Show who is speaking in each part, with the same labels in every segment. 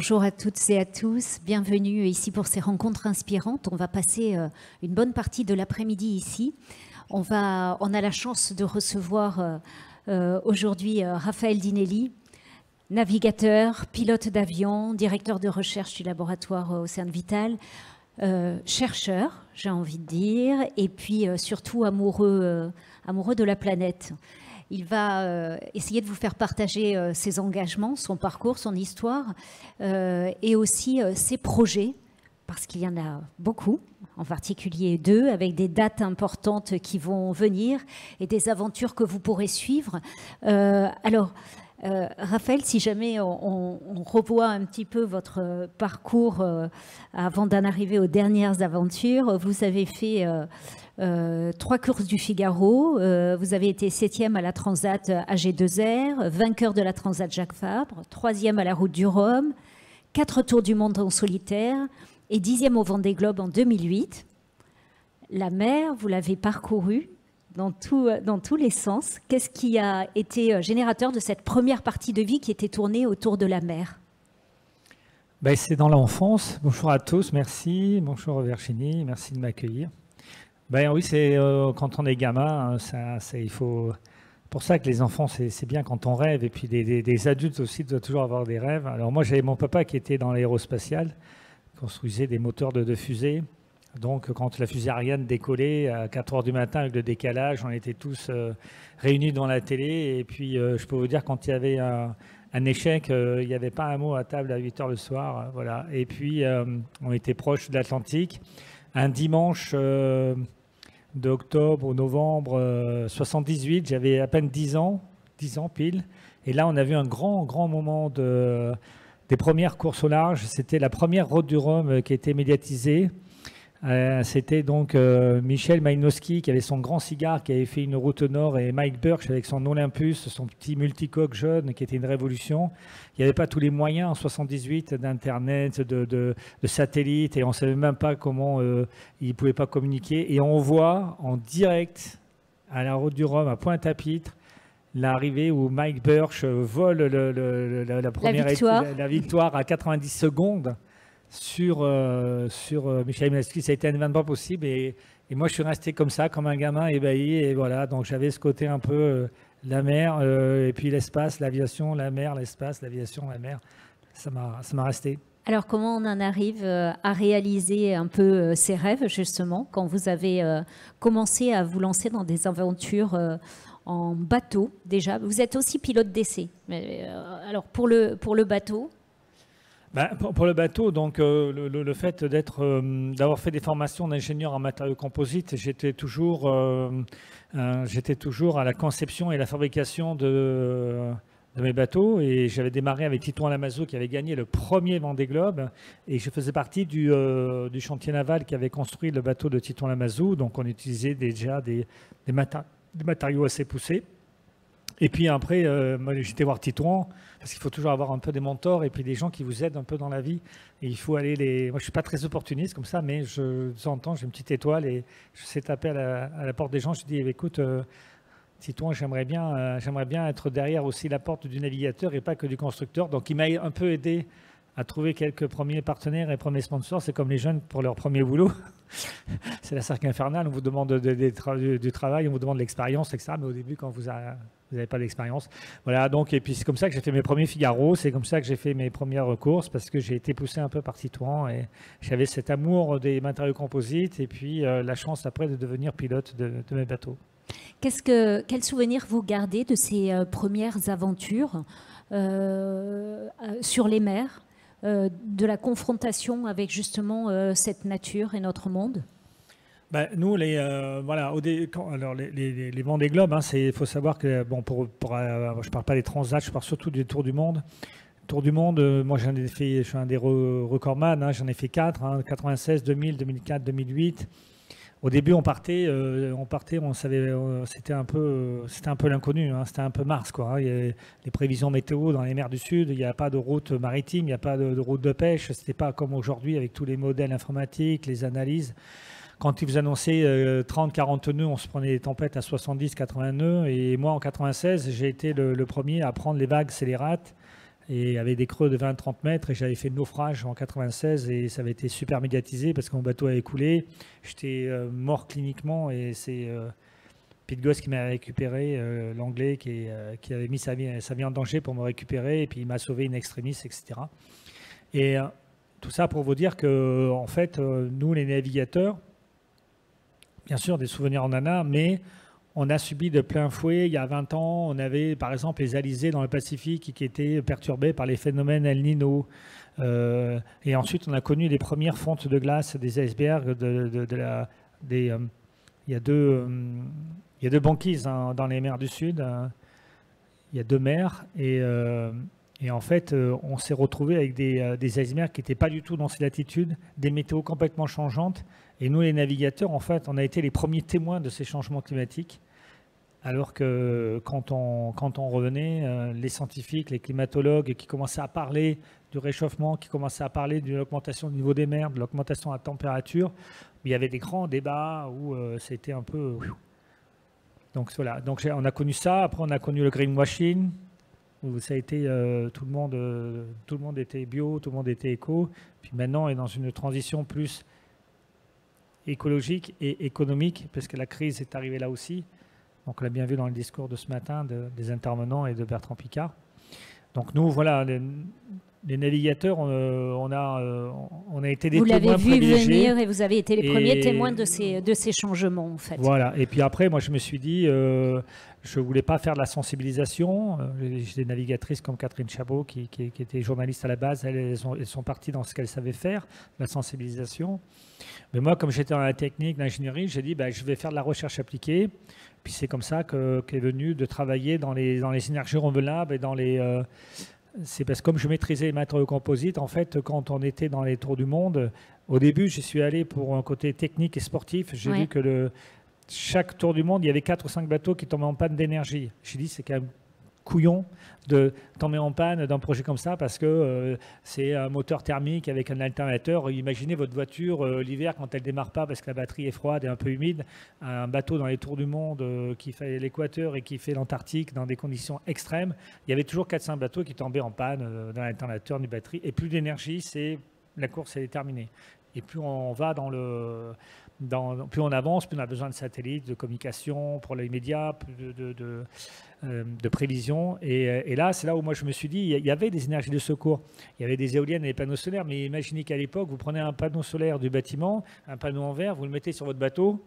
Speaker 1: Bonjour à toutes et à tous, bienvenue ici pour ces rencontres inspirantes. On va passer une bonne partie de l'après-midi ici. On a la chance de recevoir aujourd'hui Raphaël Dinelli, navigateur, pilote d'avion, directeur de recherche du laboratoire Océane Vital, chercheur, j'ai envie de dire, et puis surtout amoureux de la planète. Il va essayer de vous faire partager ses engagements, son parcours, son histoire et aussi ses projets, parce qu'il y en a beaucoup, en particulier 2, avec des dates importantes qui vont venir et des aventures que vous pourrez suivre. Raphaël, si jamais on revoit un petit peu votre parcours avant d'en arriver aux dernières aventures, vous avez fait 3 courses du Figaro, vous avez été 7e à la Transat AG2R, vainqueur de la Transat Jacques Vabre, 3e à la Route du Rhum, 4 tours du monde en solitaire et 10e au Vendée Globe en 2008. La mer, vous l'avez parcourue dans tous les sens. Qu'est-ce qui a été générateur de cette première partie de vie qui était tournée autour de la mer?
Speaker 2: C'est dans l'enfance. Bonjour à tous, merci. Bonjour Virginie, merci de m'accueillir. Oui, c'est quand on est gamin, il faut. Pour ça que les enfants, c'est bien quand on rêve, et puis des adultes aussi doivent toujours avoir des rêves. Alors moi, j'avais mon papa qui était dans l'aérospatial, construisait des moteurs de fusée. Donc quand la fusée Ariane décollait à 4 h du matin avec le décalage, on était tous réunis devant la télé. Et puis je peux vous dire, quand il y avait un échec, il n'y avait pas un mot à table à 8 h le soir. Voilà. Et puis on était proche de l'Atlantique. Un dimanche d'octobre ou novembre 78, j'avais à peine 10 ans pile. Et là, on a vu un grand moment des premières courses au large. C'était la première Route du Rhum qui a été médiatisée. C'était donc Michel Malinowski qui avait son grand cigare, qui avait fait une route nord, et Mike Birch avec son Olympus, son petit multicoque jaune, qui était une révolution. Il n'y avait pas tous les moyens en 78 d'Internet, de satellites, et on ne savait même pas comment ils ne pouvaient pas communiquer. Et on voit en direct à la Route du Rhum, à Pointe-à-Pitre, l'arrivée où Mike Birch vole la victoire à 90 secondes. Sur Michel Malinowski. Ça a été un événement possible, et moi je suis resté comme ça, comme un gamin ébahi, et voilà, donc j'avais ce côté un peu la mer, et puis l'espace, l'aviation, la mer, l'espace, l'aviation, la mer, ça m'a resté.
Speaker 1: Alors comment on en arrive à réaliser un peu ces rêves, justement, quand vous avez commencé à vous lancer dans des aventures en bateau déjà? Vous êtes aussi pilote d'essai, alors pour le bateau.
Speaker 2: Pour le bateau, donc le fait d'avoir fait des formations d'ingénieur en matériaux composites, j'étais toujours à la conception et la fabrication de mes bateaux, et j'avais démarré avec Titouan Lamazou qui avait gagné le premier Vendée Globe, et je faisais partie du chantier naval qui avait construit le bateau de Titouan Lamazou, donc on utilisait déjà des matériaux assez poussés. Et puis après, moi j'étais voir Titouan, parce qu'il faut toujours avoir un peu des mentors et puis des gens qui vous aident un peu dans la vie. Et il faut aller Moi, je ne suis pas très opportuniste comme ça, mais de temps en temps, j'ai une petite étoile et je sais taper à la porte des gens. Je dis, écoute, Titouan, j'aimerais bien être derrière aussi la porte du navigateur et pas que du constructeur. Donc, il m'a un peu aidé à trouver quelques premiers partenaires et premiers sponsors. C'est comme les jeunes pour leur premier boulot. C'est la cirque infernale. On vous demande du travail, on vous demande de l'expérience, etc. Mais au début, quand vous n'avez pas d'expérience. Voilà, donc, et puis c'est comme ça que j'ai fait mes premiers Figaro, c'est comme ça que j'ai fait mes premières courses, parce que j'ai été poussé un peu par Titouan, et j'avais cet amour des matériaux composites, et puis la chance après de devenir pilote de mes bateaux.
Speaker 1: Quel souvenir vous gardez de ces premières aventures sur les mers, de la confrontation avec justement cette nature et notre monde?
Speaker 2: Nous, les Vendée Globe, il faut savoir que, je ne parle pas des transats, je parle surtout du Tour du Monde. Tour du Monde, moi je suis un des recordman, j'en ai fait 4, 96, 2000, 2004, 2008. Au début, on partait, on savait, c'était un peu l'inconnu, c'était un peu Mars, quoi. Il y avait les prévisions météo dans les mers du Sud, il n'y a pas de route maritime, il n'y a pas de route de pêche, c'était pas comme aujourd'hui avec tous les modèles informatiques, les analyses. Quand ils vous annonçaient 30-40 nœuds, on se prenait des tempêtes à 70-80 nœuds. Et moi, en 96, j'ai été le premier à prendre les vagues scélérates et avait des creux de 20-30 mètres, et j'avais fait le naufrage en 96 et ça avait été super médiatisé parce que mon bateau avait coulé. J'étais mort cliniquement et c'est Pete Goss qui m'a récupéré, l'anglais qui avait mis sa vie en danger pour me récupérer, et puis il m'a sauvé in extremis, etc. Et tout ça pour vous dire que, en fait, nous les navigateurs, bien sûr des souvenirs on en a, mais on a subi de plein fouet. Il y a 20 ans, on avait par exemple les alizés dans le Pacifique qui étaient perturbés par les phénomènes El Niño. Et ensuite, on a connu les premières fontes de glace des icebergs. Il y a deux banquises dans les mers du Sud. Il y a deux mers. Et en fait, on s'est retrouvé avec des icebergs qui n'étaient pas du tout dans ces latitudes, des météos complètement changeantes. Et nous, les navigateurs, en fait, on a été les premiers témoins de ces changements climatiques. Alors que quand on revenait, les scientifiques, les climatologues qui commençaient à parler du réchauffement, qui commençaient à parler de l'augmentation du niveau des mers, de l'augmentation de la température, il y avait des grands débats où c'était un peu... Donc voilà, donc on a connu ça. Après, on a connu le greenwashing, où ça a été tout le monde était bio, tout le monde était éco. Puis maintenant, on est dans une transition plus écologique et économique, parce que la crise est arrivée là aussi. Donc on l'a bien vu dans le discours de ce matin des intervenants et de Bertrand Piccard. Donc nous, voilà, les navigateurs, on a été des témoins privilégiés.
Speaker 1: Vous l'avez vu venir et vous avez été les premiers témoins de ces changements, en fait.
Speaker 2: Voilà, et puis après, moi je me suis dit, je ne voulais pas faire de la sensibilisation. J'ai des navigatrices comme Catherine Chabot, qui était journaliste à la base, elles sont parties dans ce qu'elles savaient faire, la sensibilisation. Mais moi, comme j'étais dans la technique, l'ingénierie, j'ai dit, je vais faire de la recherche appliquée. Puis c'est comme ça qu'est venu de travailler dans les énergies renouvelables et c'est parce que comme je maîtrisais les matériaux composites, en fait, quand on était dans les tours du monde, au début, je suis allé pour un côté technique et sportif. J'ai vu que chaque tour du monde, il y avait 4 ou 5 bateaux qui tombaient en panne d'énergie. J'ai dit, c'est quand même couillon de tomber en panne d'un projet comme ça parce que c'est un moteur thermique avec un alternateur. Imaginez votre voiture l'hiver quand elle ne démarre pas parce que la batterie est froide et un peu humide. Un bateau dans les tours du monde qui fait l'équateur et qui fait l'Antarctique dans des conditions extrêmes. Il y avait toujours 4-5 bateaux qui tombaient en panne dans l'alternateur du batterie. Et plus d'énergie, la course est terminée. Et plus on va plus on avance, plus on a besoin de satellites, de communication pour les médias, plus de prévision. Et là, c'est là où moi je me suis dit, il y avait des énergies de secours. Il y avait des éoliennes et des panneaux solaires, mais imaginez qu'à l'époque, vous prenez un panneau solaire du bâtiment, un panneau en verre, vous le mettez sur votre bateau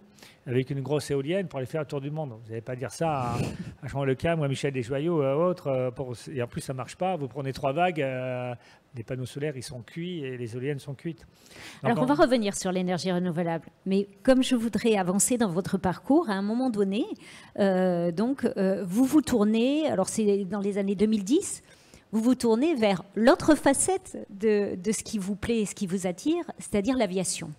Speaker 2: avec une grosse éolienne pour aller faire le tour du monde. Vous n'allez pas dire ça à Jean Lecam ou à Michel Desjoyaux ou à autres. Et en plus, ça ne marche pas. Vous prenez 3 vagues, les panneaux solaires, ils sont cuits et les éoliennes sont cuites. Donc,
Speaker 1: alors, on va revenir sur l'énergie renouvelable. Mais comme je voudrais avancer dans votre parcours, à un moment donné, vous vous tournez, alors c'est dans les années 2010, vous vous tournez vers l'autre facette de ce qui vous plaît et ce qui vous attire, c'est-à-dire l'aviation.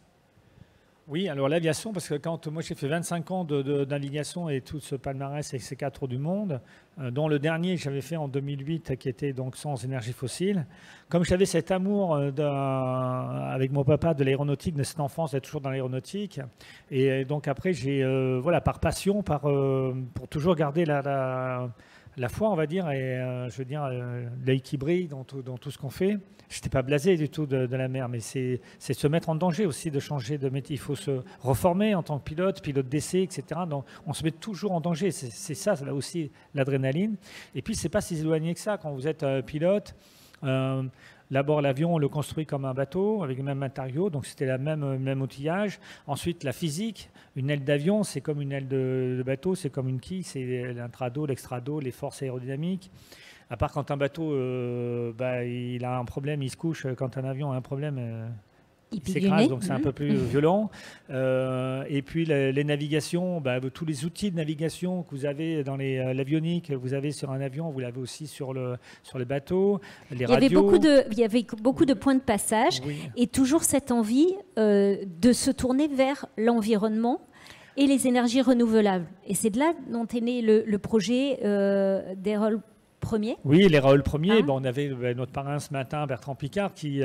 Speaker 2: Oui, alors l'aviation, parce que quand moi j'ai fait 25 ans de navigation et tout ce palmarès avec ces 4 tours du monde, dont le dernier j'avais fait en 2008 qui était donc sans énergie fossile, comme j'avais cet amour avec mon papa de l'aéronautique, de cette enfance d'être toujours dans l'aéronautique, et donc après j'ai, par passion, pour toujours garder la foi, on va dire, et je veux dire, l'œil qui brille dans tout ce qu'on fait. Je n'étais pas blasé du tout de la mer, mais c'est se mettre en danger aussi, de changer de métier. Il faut se reformer en tant que pilote d'essai, etc. Donc, on se met toujours en danger. C'est ça, là aussi, l'adrénaline. Et puis, c'est pas si éloigné que ça. Quand vous êtes pilote, d'abord, l'avion, on le construit comme un bateau, avec le même matériau, donc c'était le même outillage. Ensuite, la physique. Une aile d'avion, c'est comme une aile de bateau, c'est comme une quille, c'est l'intrado, l'extrado, les forces aérodynamiques. À part quand un bateau, il a un problème, il se couche. Quand un avion a un problème, il s'écrase, donc c'est un peu plus violent. Et puis les navigations, tous les outils de navigation que vous avez dans l'avionique, vous avez sur un avion, vous l'avez aussi sur les bateaux, les radios.
Speaker 1: Il y avait beaucoup de points de passage, oui. Et toujours cette envie de se tourner vers l'environnement et les énergies renouvelables. Et c'est de là dont est né le projet d'Aerol premier.
Speaker 2: Oui, les Raoul premiers.
Speaker 1: Ah.
Speaker 2: On avait notre parrain ce matin, Bertrand Piccard, qui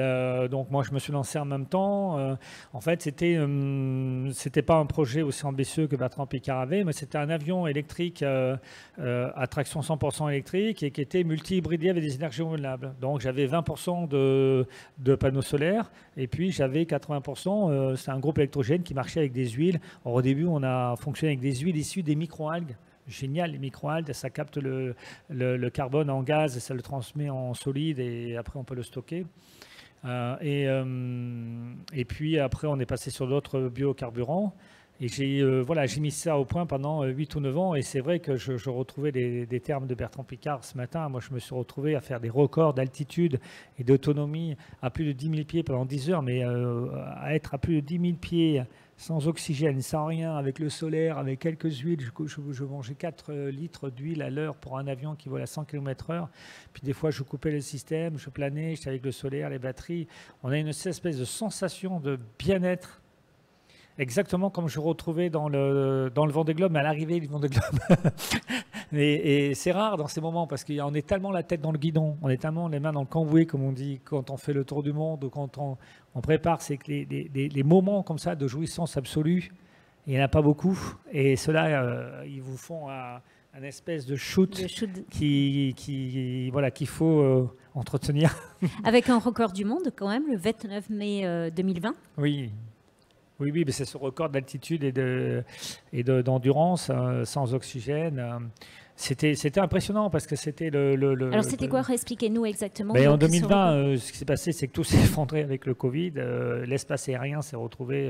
Speaker 2: donc moi je me suis lancé en même temps. En fait, c'était pas un projet aussi ambitieux que Bertrand Piccard avait, mais c'était un avion électrique à traction 100% électrique et qui était multi-hybridé avec des énergies renouvelables. Donc j'avais 20% de panneaux solaires et puis j'avais 80%. C'est un groupe électrogène qui marchait avec des huiles. Alors, au début, on a fonctionné avec des huiles issues des microalgues. Génial, les microalgues, ça capte le carbone en gaz et ça le transmet en solide et après on peut le stocker. Et puis après on est passé sur d'autres biocarburants et j'ai mis ça au point pendant 8 ou 9 ans et c'est vrai que je retrouvais des termes de Bertrand Piccard ce matin. Moi je me suis retrouvé à faire des records d'altitude et d'autonomie à plus de 10 000 pieds pendant 10 heures, mais à être à plus de 10 000 pieds sans oxygène, sans rien, avec le solaire, avec quelques huiles. Je mangeais 4 litres d'huile à l'heure pour un avion qui vole à 100 km/h. Puis des fois, je coupais le système, je planais, j'étais avec le solaire, les batteries. On a une espèce de sensation de bien-être, exactement comme je retrouvais dans le Vendée Globe, mais à l'arrivée du Vendée Globe. Et c'est rare dans ces moments parce qu'on est tellement la tête dans le guidon, on est tellement les mains dans le cambouis, comme on dit, quand on fait le tour du monde ou quand on prépare. C'est que les moments comme ça de jouissance absolue, il n'y en a pas beaucoup. Et ceux-là, ils vous font un espèce de shoot qu'il faut entretenir.
Speaker 1: Avec un record du monde quand même, le 29 mai 2020.
Speaker 2: Oui. Oui, mais c'est ce record d'altitude et d'endurance sans oxygène. C'était impressionnant parce que c'était
Speaker 1: Alors c'était quoi? Expliquez-nous exactement.
Speaker 2: En 2020, ce qui s'est passé, c'est que tout s'est effondré avec le Covid. L'espace aérien s'est retrouvé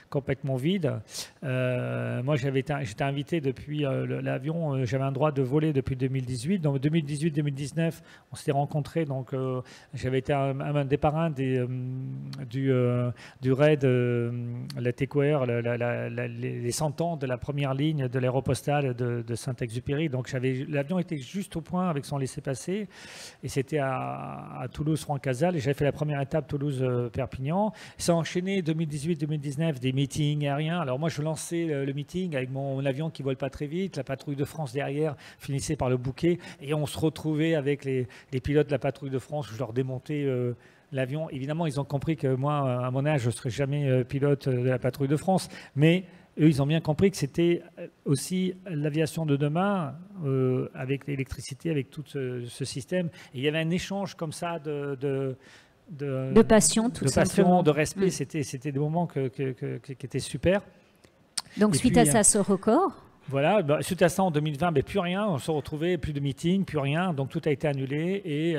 Speaker 2: complètement vide. Moi, j'étais invité depuis l'avion. J'avais un droit de voler depuis 2018. Donc 2018-2019, on s'était rencontrés. Donc j'avais été un des parrains du raid la TQR, les 100 ans de la première ligne de l'aéropostale de Saint-Exupéry. Donc l'avion était juste au point avec son laissez-passer et c'était à Toulouse-Francazal et j'avais fait la première étape Toulouse-Perpignan. Ça a enchaîné 2018-2019 des meetings aériens. Alors moi je lançais le meeting avec mon avion qui vole pas très vite, la patrouille de France derrière finissait par le bouquet et on se retrouvait avec les pilotes de la patrouille de France où je leur démontais l'avion. Évidemment ils ont compris que moi à mon âge je ne serais jamais pilote de la patrouille de France, mais eux, ils ont bien compris que c'était aussi l'aviation de demain avec l'électricité, avec tout ce système. Et il y avait un échange comme ça de
Speaker 1: passion, tout simplement.
Speaker 2: De respect. C'était des moments qui étaient super.
Speaker 1: Donc, suite à ça, ce record.
Speaker 2: Voilà, suite à ça, en 2020, plus rien. On se retrouvait, plus de meetings, plus rien. Donc, tout a été annulé. Et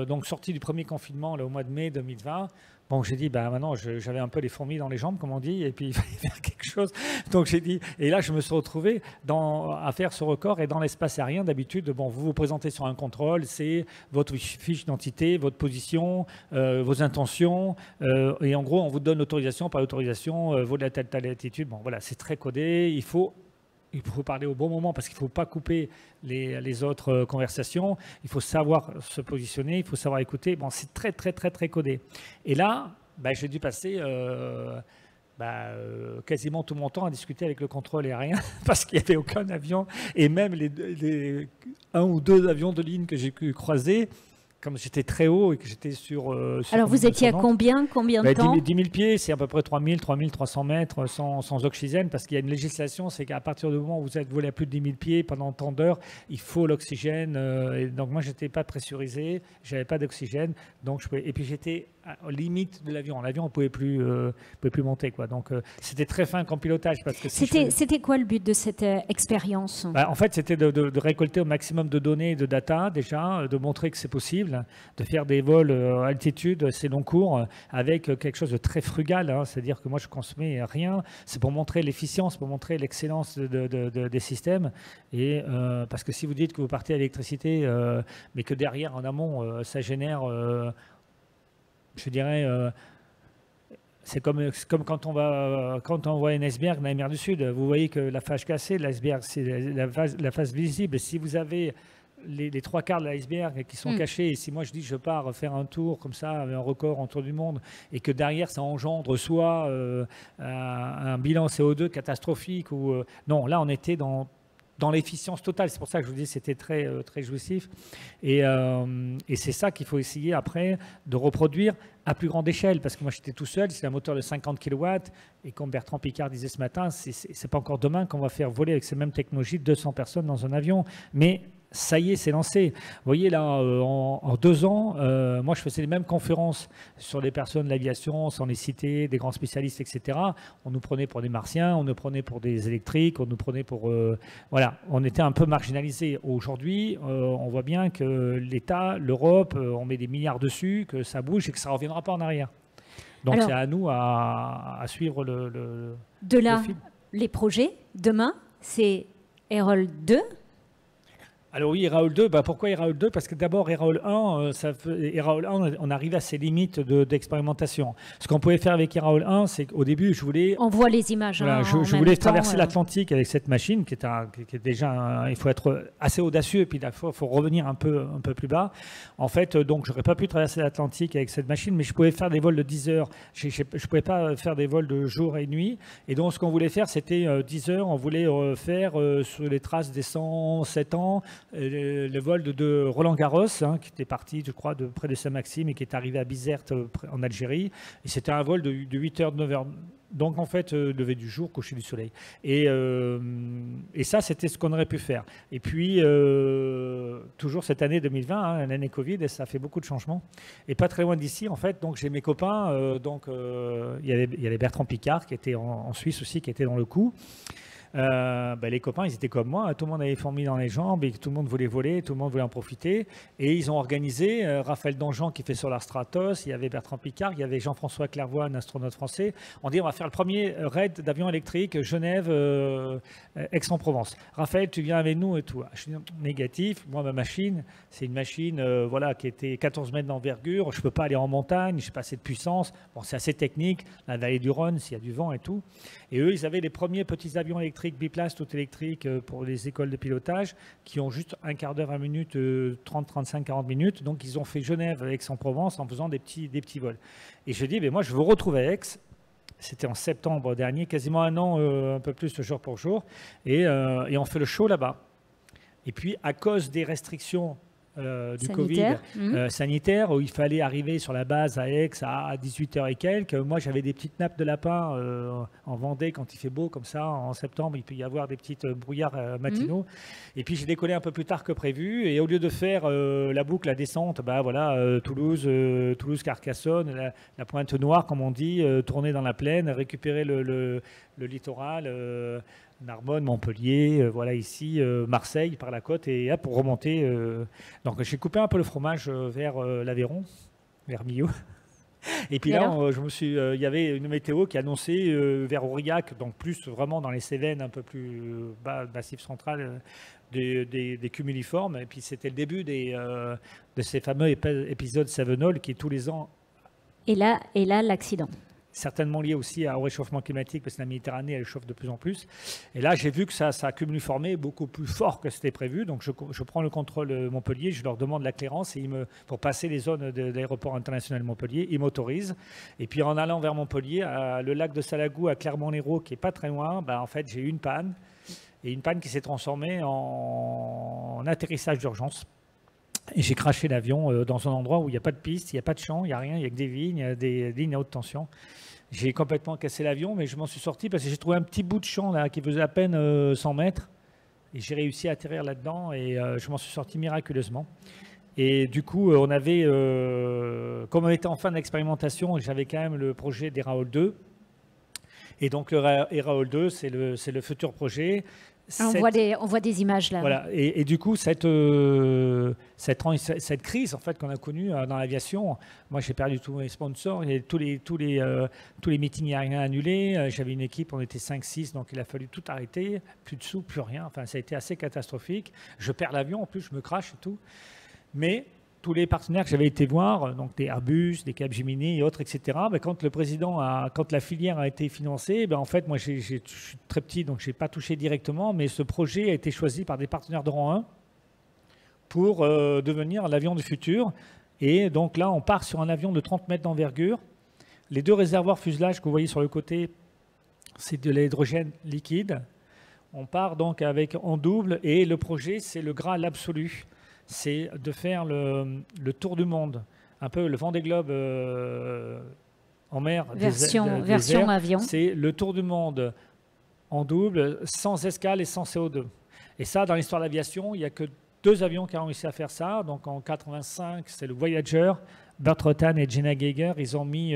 Speaker 2: donc, sorti du premier confinement là, au mois de mai 2020, bon, j'ai dit, maintenant, j'avais un peu les fourmis dans les jambes, comme on dit, et puis il fallait faire quelque chose. Donc, j'ai dit, et là, je me suis retrouvé à faire ce record. Et dans l'espace aérien, d'habitude, vous vous présentez sur un contrôle, c'est votre fiche d'identité, votre position, vos intentions. Et en gros, on vous donne l'autorisation, pas l'autorisation, vaut de la telle altitude. Bon, voilà, c'est très codé. Il faut parler au bon moment parce qu'il ne faut pas couper les autres conversations. Il faut savoir se positionner, il faut savoir écouter. Bon, c'est très, très, très, très codé. Et là, j'ai dû passer quasiment tout mon temps à discuter avec le contrôle aérien parce qu'il n'y avait aucun avion. Et même les 1 ou 2 avions de ligne que j'ai pu croiser, comme j'étais très haut et que j'étais sur...
Speaker 1: Alors, vous étiez à combien de temps?
Speaker 2: 10 000 pieds, c'est à peu près 3 300 mètres sans oxygène, parce qu'il y a une législation, c'est qu'à partir du moment où vous êtes volé à plus de 10 000 pieds pendant tant d'heures, il faut l'oxygène. Et donc, moi, je n'étais pas pressurisé, je n'avais pas d'oxygène. Et puis, j'étais limite de l'avion. L'avion ne pouvait plus monter, quoi. Donc, c'était très fin comme pilotage. Parce que
Speaker 1: c'était quoi le but de cette expérience?
Speaker 2: En fait, c'était de récolter au maximum de données et de data, déjà, de montrer que c'est possible, de faire des vols à altitude, ces longs cours, avec quelque chose de très frugal. C'est-à-dire que moi, je ne consommais rien. C'est pour montrer l'efficience, pour montrer l'excellence des systèmes. Et parce que si vous dites que vous partez à l'électricité, mais que derrière, en amont, ça génère... je dirais, c'est comme quand on voit un iceberg dans la mer du Sud. Vous voyez que la face cassée de l'iceberg, c'est la face visible. Et si vous avez les 3 quarts de l'iceberg qui sont cachés, et si moi je dis je pars faire un tour comme ça, un record en tour du monde, et que derrière ça engendre soit un bilan CO2 catastrophique, non, là on était dans dans l'efficience totale. C'est pour ça que je vous dis que c'était très, très jouissif. Et c'est ça qu'il faut essayer après de reproduire à plus grande échelle. Parce que moi, j'étais tout seul, c'est un moteur de 50 kW. Et comme Bertrand Piccard disait ce matin, c'est pas encore demain qu'on va faire voler avec ces mêmes technologies 200 personnes dans un avion. Mais ça y est, c'est lancé. Vous voyez, là, en 2 ans, moi, je faisais les mêmes conférences sur les personnes de l'aviation, sans les citer, des grands spécialistes, etc. On nous prenait pour des martiens, on nous prenait pour des électriques, on nous prenait pour... voilà, on était un peu marginalisés. Aujourd'hui, on voit bien que l'État, l'Europe, on met des milliards dessus, que ça bouge et que ça ne reviendra pas en arrière. Donc, c'est à nous à suivre
Speaker 1: de là, le fil. Les projets, demain, c'est Hérole 2.
Speaker 2: Alors oui, Eraol 2, pourquoi Eraol 2? Parce que d'abord, Eraol 1, on arrive à ses limites d'expérimentation. Ce qu'on pouvait faire avec Eraol 1, c'est qu'au début, je voulais...
Speaker 1: On voit les images.
Speaker 2: Voilà, je voulais traverser l'Atlantique avec cette machine, qui est déjà... il faut être assez audacieux, et puis il faut revenir un peu plus bas. En fait, donc, je n'aurais pas pu traverser l'Atlantique avec cette machine, mais je pouvais faire des vols de 10 heures. Je ne pouvais pas faire des vols de jour et nuit. Et donc, ce qu'on voulait faire, c'était 10 heures. On voulait faire sur les traces des 107 ans, le vol de Roland Garros, qui était parti, je crois, de près de Saint-Maxime et qui est arrivé à Bizerte en Algérie. Et c'était un vol de 8 heures, 9 heures. Donc, en fait, lever du jour, coucher du soleil. Et ça, c'était ce qu'on aurait pu faire. Et puis, toujours cette année 2020, l'année Covid, et ça a fait beaucoup de changements. Et pas très loin d'ici, en fait, donc j'ai mes copains. Il y avait Bertrand Piccard, qui était en Suisse aussi, qui était dans le coup. Les copains, ils étaient comme moi, tout le monde avait fourmi dans les jambes et tout le monde voulait voler, tout le monde voulait en profiter. Et ils ont organisé, Raphaël Dangean qui fait Solar Stratos, il y avait Bertrand Piccard, il y avait Jean-François Clairvoy, un astronaute français. On dit on va faire le premier raid d'avion électrique Genève, Aix-en-Provence. Raphaël, tu viens avec nous et tout. Je suis négatif, moi ma machine, c'est une machine qui était 14 mètres d'envergure, je ne peux pas aller en montagne, je n'ai pas assez de puissance. Bon, c'est assez technique, la vallée du Rhône, s'il y a du vent et tout. Et eux, ils avaient les premiers petits avions électriques biplace, tout électrique pour les écoles de pilotage qui ont juste un quart d'heure, 20 minutes, 30, 35, 40 minutes. Donc, ils ont fait Genève, Aix-en-Provence en faisant des petits vols. Et je dis, moi, je veux retrouver Aix. C'était en septembre dernier, quasiment un an, un peu plus jour pour jour. Et on fait le show là-bas. Et puis, à cause des restrictions du Covid sanitaire, où il fallait arriver sur la base à Aix à 18h et quelques. Moi, j'avais des petites nappes de lapin en Vendée quand il fait beau, comme ça, en septembre, il peut y avoir des petites brouillards matinaux. Et puis, j'ai décollé un peu plus tard que prévu. Et au lieu de faire la boucle, la descente, Toulouse, Carcassonne, la pointe noire, comme on dit, tourner dans la plaine, récupérer le littoral, Narbonne, Montpellier, voilà ici, Marseille par la côte, et pour remonter. Donc j'ai coupé un peu le fromage vers l'Aveyron, vers Millau. Et puis là, il y avait une météo qui annonçait vers Aurillac, donc plus vraiment dans les Cévennes, un peu plus bas, massif central, des cumuliformes. Et puis c'était le début de ces fameux épisodes Savenol qui tous les ans.
Speaker 1: Et là l'accident.
Speaker 2: Certainement lié aussi au réchauffement climatique, parce que la Méditerranée, elle chauffe de plus en plus. Et là, j'ai vu que ça a cumuliformé beaucoup plus fort que c'était prévu. Donc, je prends le contrôle Montpellier, je leur demande la clairance pour passer les zones de l'aéroport international de Montpellier. Ils m'autorisent. Et puis, en allant vers Montpellier, le lac de Salagou, à Clermont-Lérault, qui n'est pas très loin, en fait, j'ai eu une panne. Et une panne qui s'est transformée en atterrissage d'urgence. Et j'ai craché l'avion dans un endroit où il n'y a pas de piste, il n'y a pas de champ, il n'y a rien, il n'y a que des vignes, des lignes à haute tension. J'ai complètement cassé l'avion, mais je m'en suis sorti parce que j'ai trouvé un petit bout de champ là, qui faisait à peine 100 mètres. Et j'ai réussi à atterrir là-dedans et je m'en suis sorti miraculeusement. Et du coup, comme on était en fin d'expérimentation, j'avais quand même le projet d'Eraol 2. Et donc, l'Eraol 2, c'est le futur projet.
Speaker 1: On voit des images là.
Speaker 2: Voilà. Et du coup, cette crise en fait qu'on a connue dans l'aviation, moi j'ai perdu tous mes sponsors, et tous les meetings aériens annulés. J'avais une équipe, on était 5-6, donc il a fallu tout arrêter, plus de sous, plus rien. Enfin, ça a été assez catastrophique. Je perds l'avion, en plus je me crache et tout. Mais tous les partenaires que j'avais été voir, donc des Airbus, des Capgemini et autres, etc., quand la filière a été financée, en fait, moi, je suis très petit, donc je n'ai pas touché directement, mais ce projet a été choisi par des partenaires de rang 1 pour devenir l'avion du futur. Et donc là, on part sur un avion de 30 mètres d'envergure. Les 2 réservoirs fuselage que vous voyez sur le côté, c'est de l'hydrogène liquide. On part donc en double et le projet, c'est le Graal absolu. C'est de faire le tour du monde, un peu le Vendée Globe en mer.
Speaker 1: Version avion.
Speaker 2: C'est le tour du monde en double, sans escale et sans CO2. Et ça, dans l'histoire de l'aviation, il n'y a que 2 avions qui ont réussi à faire ça. Donc en 85, c'est le Voyager, Burt Rutan et Jenna Geiger. Ils ont mis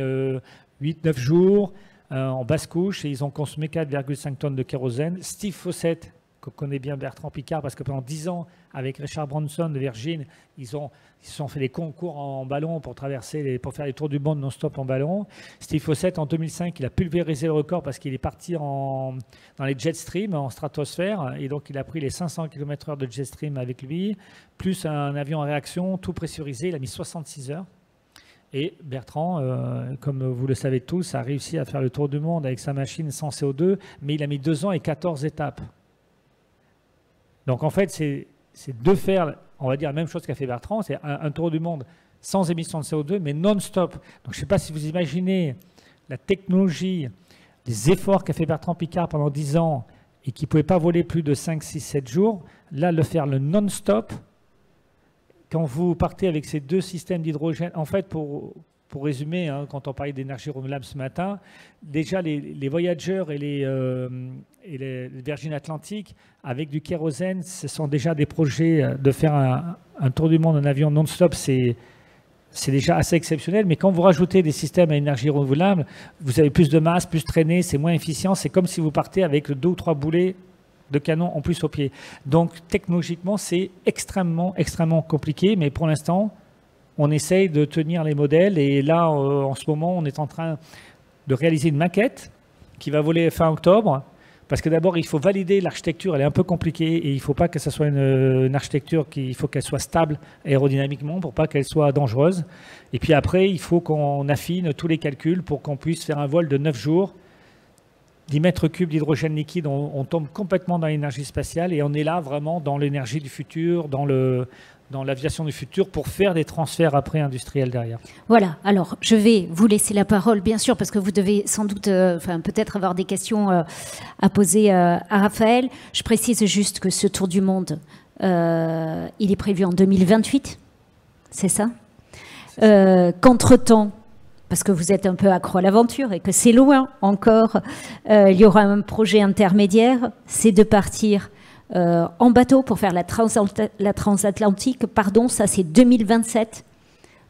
Speaker 2: 8-9 jours en basse couche et ils ont consommé 4,5 tonnes de kérosène. Steve Fossett, qu'on connaît bien, Bertrand Piccard, parce que pendant 10 ans, avec Richard Branson de Virgin, ils se sont fait des concours en ballon pour faire les tours du monde non-stop en ballon. Steve Fossett, en 2005, il a pulvérisé le record parce qu'il est parti dans les jet stream, en stratosphère, et donc il a pris les 500 km/h de jet stream avec lui, plus un avion à réaction, tout pressurisé. Il a mis 66 heures. Et Bertrand, comme vous le savez tous, a réussi à faire le tour du monde avec sa machine sans CO2, mais il a mis 2 ans et 14 étapes. Donc en fait, c'est de faire, on va dire, la même chose qu'a fait Bertrand, c'est un tour du monde sans émission de CO2, mais non-stop. Donc je ne sais pas si vous imaginez la technologie, les efforts qu'a fait Bertrand Piccard pendant 10 ans et qui ne pouvait pas voler plus de 5, 6, 7 jours. Là, le faire le non-stop, quand vous partez avec ces 2 systèmes d'hydrogène, en fait, pour résumer, hein, quand on parlait d'énergie renouvelable ce matin, déjà les Voyager et les Virgin Atlantic, avec du kérosène, ce sont déjà des projets de faire un tour du monde en avion non-stop, c'est déjà assez exceptionnel. Mais quand vous rajoutez des systèmes à énergie renouvelable, vous avez plus de masse, plus traînée, c'est moins efficient. C'est comme si vous partez avec 2 ou 3 boulets de canon en plus au pied. Donc technologiquement, c'est extrêmement, extrêmement compliqué, mais pour l'instant, on essaye de tenir les modèles. Et là, en ce moment, on est en train de réaliser une maquette qui va voler fin octobre. Parce que d'abord, il faut valider l'architecture. Elle est un peu compliquée et il ne faut pas que ce soit une architecture il faut qu'elle soit stable aérodynamiquement pour pas qu'elle soit dangereuse. Et puis après, il faut qu'on affine tous les calculs pour qu'on puisse faire un vol de 9 jours. 10 mètres cubes d'hydrogène liquide, on tombe complètement dans l'énergie spatiale et on est là vraiment dans l'énergie du futur, dans l'aviation du futur pour faire des transferts après industriels derrière.
Speaker 1: Voilà, alors je vais vous laisser la parole, bien sûr, parce que vous devez sans doute, peut-être avoir des questions à poser à Raphaël. Je précise juste que ce tour du monde, il est prévu en 2028, c'est ça, qu'entre-temps, parce que vous êtes un peu accro à l'aventure et que c'est loin encore, il y aura un projet intermédiaire, c'est de partir en bateau pour faire la transatlantique, pardon, ça c'est 2027.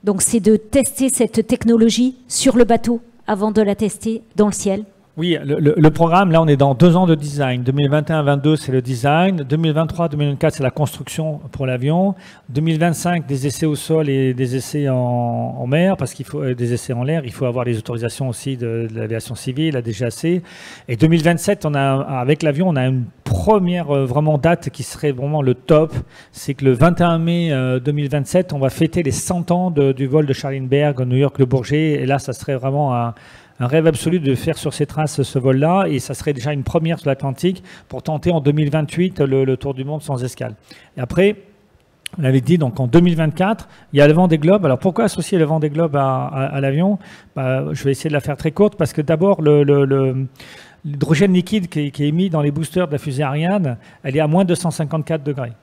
Speaker 1: Donc c'est de tester cette technologie sur le bateau avant de la tester dans le ciel.
Speaker 2: Oui, le programme, là, on est dans 2 ans de design. 2021-22, c'est le design. 2023-2024, c'est la construction pour l'avion. 2025, des essais au sol et des essais en mer, parce qu'il faut des essais en l'air. Il faut avoir les autorisations aussi de l'aviation civile, la DGAC. Et 2027, avec l'avion, on a une première vraiment date qui serait vraiment le top. C'est que le 21 mai 2027, on va fêter les 100 ans du vol de Charlieberg, New York-Le Bourget. Et là, ça serait vraiment un rêve absolu de faire sur ces traces ce vol-là, et ça serait déjà une première sur l'Atlantique pour tenter en 2028 le tour du monde sans escale. Et après, on avait dit, donc en 2024, il y a le Vendée Globe. Alors pourquoi associer le Vendée Globe à l'avion ? Je vais essayer de la faire très courte, parce que d'abord, l'hydrogène liquide qui est émis dans les boosters de la fusée Ariane, elle est à moins 254 degrés.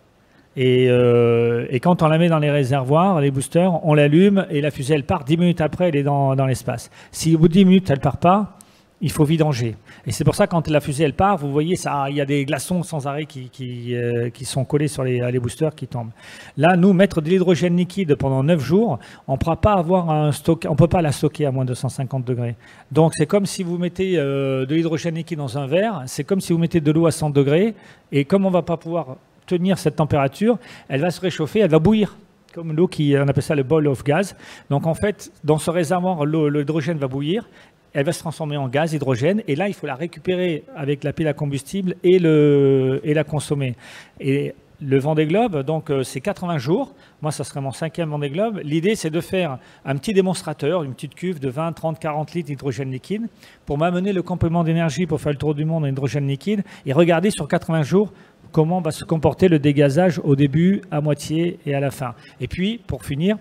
Speaker 2: Et quand on la met dans les réservoirs, les boosters, on l'allume et la fusée, elle part 10 minutes après, elle est dans l'espace. Si au bout de 10 minutes, elle ne part pas, il faut vidanger. Et c'est pour ça, quand la fusée, elle part, vous voyez, il y a des glaçons sans arrêt qui sont collés sur les boosters qui tombent. Là, nous, mettre de l'hydrogène liquide pendant 9 jours, on ne pourra pas avoir on peut pas la stocker à moins 250 degrés. Donc, c'est comme si vous mettez de l'hydrogène liquide dans un verre, c'est comme si vous mettez de l'eau à 100 degrés, et comme on ne va pas pouvoir tenir cette température, elle va se réchauffer, elle va bouillir, comme l'eau on appelle ça le ball of gas. Donc en fait, dans ce réservoir, l'hydrogène va bouillir, elle va se transformer en gaz hydrogène, et là, il faut la récupérer avec la pile à combustible et la consommer. Et le Vendée Globe, donc c'est 80 jours. Moi, ça serait mon 5e Vendée Globe. L'idée, c'est de faire un petit démonstrateur, une petite cuve de 20, 30, 40 litres d'hydrogène liquide pour m'amener le complément d'énergie pour faire le tour du monde en hydrogène liquide et regarder sur 80 jours comment va se comporter le dégazage au début, à moitié et à la fin. Et puis, pour finir,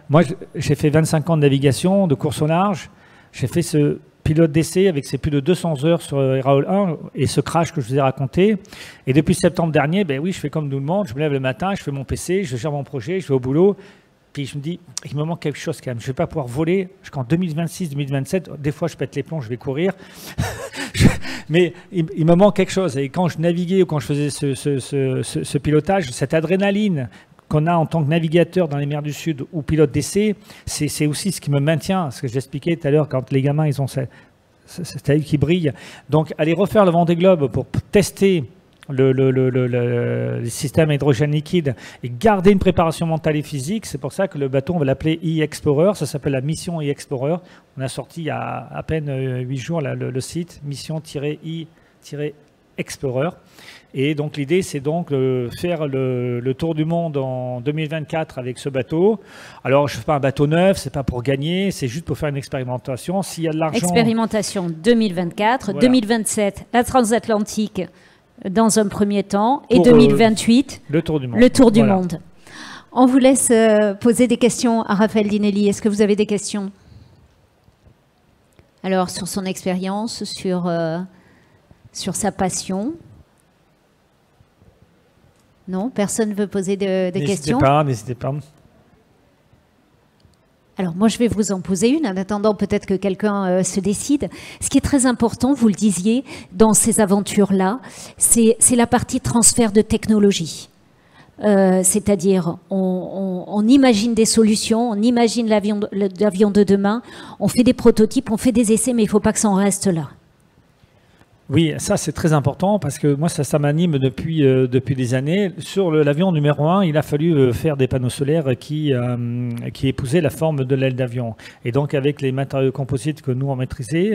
Speaker 2: moi, j'ai fait 25 ans de navigation, de course au large. J'ai fait ce pilote d'essai avec ses plus de 200 heures sur Raoul 1 et ce crash que je vous ai raconté. Et depuis septembre dernier, ben oui, je fais comme tout le monde. Je me lève le matin, je fais mon PC, je gère mon projet, je vais au boulot. Puis je me dis, il me manque quelque chose quand même. Je ne vais pas pouvoir voler jusqu'en 2026, 2027. Des fois, je pète les plombs, je vais courir. Mais il me manque quelque chose. Et quand je naviguais ou quand je faisais ce pilotage, cette adrénaline qu'on a en tant que navigateur dans les mers du Sud ou pilote d'essai, c'est aussi ce qui me maintient. Ce que j'expliquais tout à l'heure, quand les gamins, ils ont cet œil qui brille. Donc, aller refaire le Vendée Globe pour tester le système à hydrogène liquide et garder une préparation mentale et physique. C'est pour ça que le bateau, on va l'appeler e-Explorer. Ça s'appelle la mission e-Explorer. On a sorti il y a à peine 8 jours le site mission-e-Explorer. Et donc l'idée, c'est donc faire le tour du monde en 2024 avec ce bateau. Alors, je ne fais pas un bateau neuf, c'est pas pour gagner, c'est juste pour faire une expérimentation. S'il y a de l'argent...
Speaker 1: Expérimentation 2024, voilà. 2027, la transatlantique dans un premier temps, et pour, 2028,
Speaker 2: le tour du monde.
Speaker 1: Le tour du monde. On vous laisse poser des questions à Raphaël Dinelli. Est-ce que vous avez des questions? Alors, sur son expérience, sur sa passion? Non, personne ne veut poser des questions?
Speaker 2: N'hésitez pas.
Speaker 1: Alors, moi, je vais vous en poser une. En attendant, peut-être que quelqu'un se décide. Ce qui est très important, vous le disiez, dans ces aventures-là, c'est la partie transfert de technologie. C'est-à-dire, on imagine des solutions, on imagine l'avion de demain, on fait des prototypes, on fait des essais, mais il ne faut pas que ça en reste là.
Speaker 2: Oui, ça c'est très important parce que moi ça m'anime depuis des années. Sur l'avion numéro 1, il a fallu faire des panneaux solaires qui épousaient la forme de l'aile d'avion. Et donc avec les matériaux composites que nous on maîtrisait,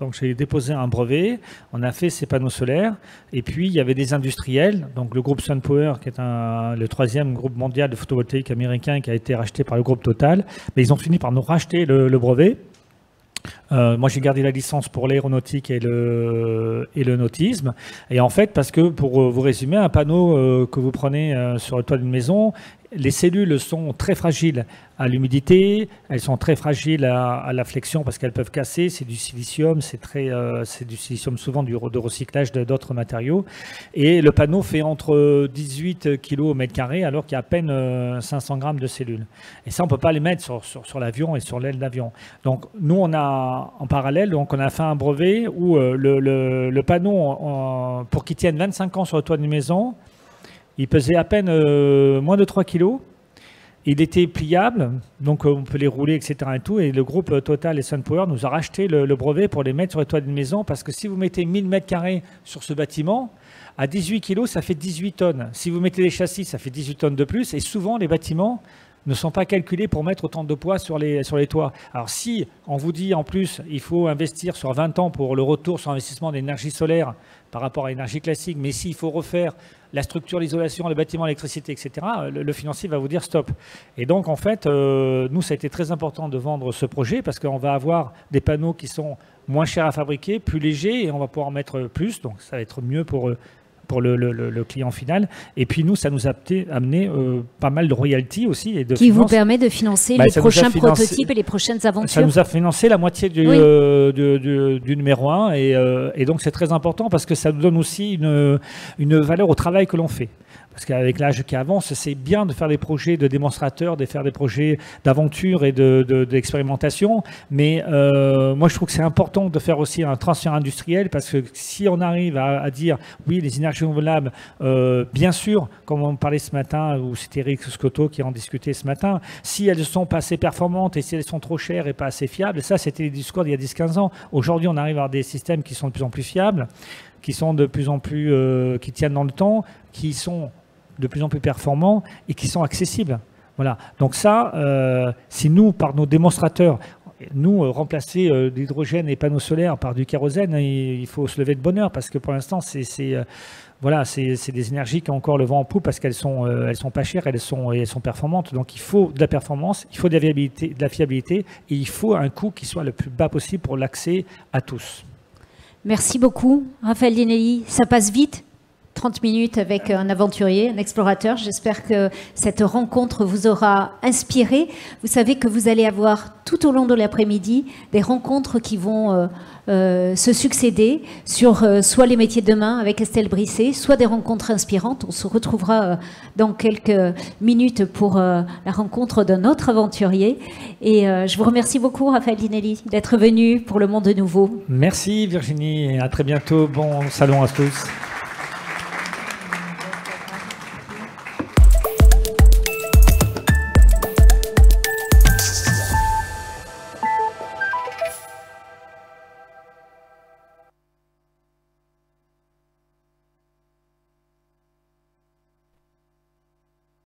Speaker 2: donc j'ai déposé un brevet, on a fait ces panneaux solaires. Et puis il y avait des industriels, donc le groupe SunPower qui est le 3e groupe mondial de photovoltaïque américain qui a été racheté par le groupe Total. Mais ils ont fini par nous racheter le brevet. Moi, j'ai gardé la licence pour l'aéronautique et le nautisme. Et en fait, parce que pour vous résumer, un panneau que vous prenez sur le toit d'une maison, les cellules sont très fragiles à l'humidité, elles sont très fragiles à la flexion parce qu'elles peuvent casser. C'est du silicium, c'est du silicium souvent de recyclage d'autres matériaux. Et le panneau fait entre 18 kg au mètre carré alors qu'il y a à peine 500 grammes de cellules. Et ça, on ne peut pas les mettre sur l'avion et sur l'aile d'avion. Donc nous, on a en parallèle, donc on a fait un brevet où le panneau, pour qu'il tienne 25 ans sur le toit d'une maison, il pesait à peine moins de 3 kg. Il était pliable, donc on peut les rouler, etc. Et tout. Et le groupe Total et SunPower nous a racheté le brevet pour les mettre sur le toit d'une maison parce que si vous mettez 1000 m² sur ce bâtiment, à 18 kg, ça fait 18 tonnes. Si vous mettez les châssis, ça fait 18 tonnes de plus. Et souvent, les bâtiments ne sont pas calculés pour mettre autant de poids sur les toits. Alors si on vous dit en plus, il faut investir sur 20 ans pour le retour sur investissement d'énergie solaire par rapport à l'énergie classique, mais s'il faut refaire la structure, l'isolation, le bâtiment, l'électricité, etc., le financier va vous dire stop. Et donc, en fait, nous, ça a été très important de vendre ce projet parce qu'on va avoir des panneaux qui sont moins chers à fabriquer, plus légers, et on va pouvoir en mettre plus. Donc, ça va être mieux pour le client final. Et puis, nous, ça nous a amené pas mal de royalties aussi. Et de
Speaker 1: qui vous permet de financer les prochains prototypes et les prochaines aventures.
Speaker 2: Ça nous a financé la moitié du numéro 1. Et donc, c'est très important parce que ça nous donne aussi une valeur au travail que l'on fait. Parce qu'avec l'âge qui avance, c'est bien de faire des projets de démonstrateurs, de faire des projets d'aventure et d'expérimentation. Mais moi, je trouve que c'est important de faire aussi un transfert industriel parce que si on arrive à dire, oui, les énergies renouvelables, bien sûr, comme on parlait ce matin, ou c'était Eric Scotto qui en discutait ce matin, si elles ne sont pas assez performantes et si elles sont trop chères et pas assez fiables, ça, c'était les discours d'il y a 10-15 ans. Aujourd'hui, on arrive à avoir des systèmes qui sont de plus en plus fiables, qui sont de plus en plus, qui tiennent dans le temps, qui sont de plus en plus performants et qui sont accessibles. Voilà. Donc ça, si nous, par nos démonstrateurs, nous, remplacer l'hydrogène et panneaux solaires par du kérosène, il faut se lever de bonne heure parce que pour l'instant, c'est des énergies qui ont encore le vent en poupe parce qu'elles sont pas chères, elles sont performantes. Donc il faut de la performance, il faut de la fiabilité et il faut un coût qui soit le plus bas possible pour l'accès à tous.
Speaker 1: Merci beaucoup, Raphaël Dinelli. Ça passe vite. 30 minutes avec un aventurier, un explorateur. J'espère que cette rencontre vous aura inspiré. Vous savez que vous allez avoir tout au long de l'après-midi des rencontres qui vont se succéder sur soit les métiers de demain avec Estelle Brisset, soit des rencontres inspirantes. On se retrouvera dans quelques minutes pour la rencontre d'un autre aventurier. Et je vous remercie beaucoup, Raphaël Dinelli, d'être venu pour Le Monde Nouveau.
Speaker 2: Merci Virginie et à très bientôt. Bon salon à tous.